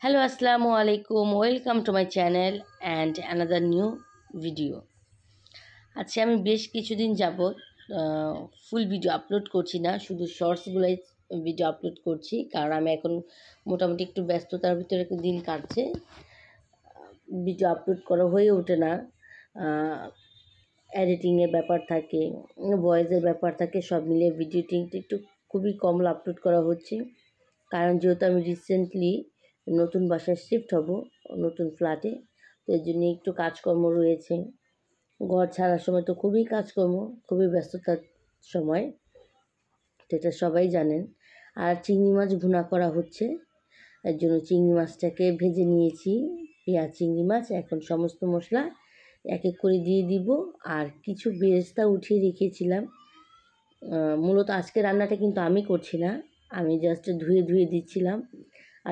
Hello, Assalamu alaikum. Welcome to my channel and another new video. আচ্ছা, আমি বেশ কিছুদিন যাবৎ ফুল ভিডিও আপলোড করছি না, শুধু শর্টসগুলোই ভিডিও আপলোড করছি, কারণ আমি এখন মোটামুটি একটু ব্যস্ততার ভিতরে দিন কাটছে। ভিডিও আপলোড করা হয়ে ওঠে না, এডিটিংয়ের ব্যাপার থাকে, ভয়েসের ব্যাপার থাকে, সব মিলিয়ে ভিডিওটিংটা একটু খুবই কম আপলোড করা হচ্ছে। কারণ যেহেতু আমি রিসেন্টলি নতুন বাসায় শিফট হব, নতুন ফ্ল্যাটে, তো এর জন্য একটু কাজকর্ম রয়েছে। ঘর ছাড়ার সময় তো খুবই কাজকর্ম, খুবই ব্যস্ততার সময়, তো এটা সবাই জানেন। আর চিংড়ি মাছ ভুনা করা হচ্ছে, এর জন্য চিংড়ি মাছটাকে ভেজে নিয়েছি, পেঁয়াজ চিংড়ি মাছ। এখন সমস্ত মশলা এক এক করে দিয়ে দিব, আর কিছু বেরেস্তা উঠিয়ে রেখেছিলাম। মূলত আজকে রান্নাটা কিন্তু আমি করছি না, আমি জাস্ট ধুয়ে দিচ্ছিলাম।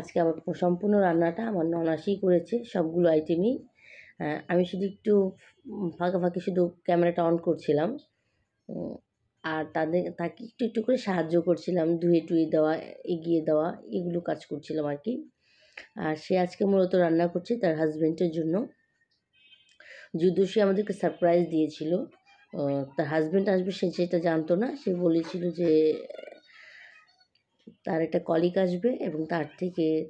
আজকে আমার সম্পূর্ণ রান্নাটা আমার ননাসই করেছে, সবগুলো আইটেমই। আমি শুধু একটু ফাঁকে শুধু ক্যামেরাটা অন করছিলাম, আর তাকে একটু একটু করে সাহায্য করছিলাম, ধুয়ে দেওয়া, এগিয়ে দেওয়া, এগুলো কাজ করছিলাম আর কি। আর সে আজকে মূলত রান্না করছে তার হাজব্যান্ডের জন্য, যদিও সে আমাদেরকে সারপ্রাইজ দিয়েছিল। তার হাজব্যান্ড আসবে সে সেটা জানতো না, সে বলেছিল যে তার একটা কলিগ আসবে এবং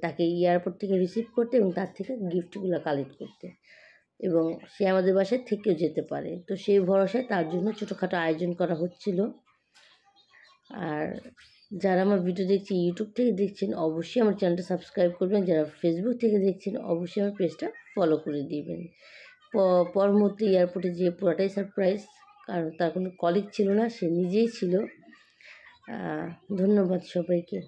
তাকে এয়ারপোর্ট থেকে রিসিভ করতে এবং তার থেকে গিফটগুলো কালেক্ট করতে, এবং সে আমাদের বাসায় থেকেও যেতে পারে। তো সেই ভরসায় তার জন্য ছোটোখাটো আয়োজন করা হচ্ছিল। আর যারা আমার ভিডিও দেখছে ইউটিউব থেকে দেখছেন, অবশ্যই আমার চ্যানেলটা সাবস্ক্রাইব করবেন। যারা ফেসবুক থেকে দেখছেন, অবশ্যই আমার পেজটা ফলো করে দিবেন। পরবর্তী এয়ারপোর্টে যেয়ে পুরোটাই সারপ্রাইজ, কারণ তার কোনো কলিগ ছিল না, সে নিজেই ছিল। ধন্যবাদ সবাইকে।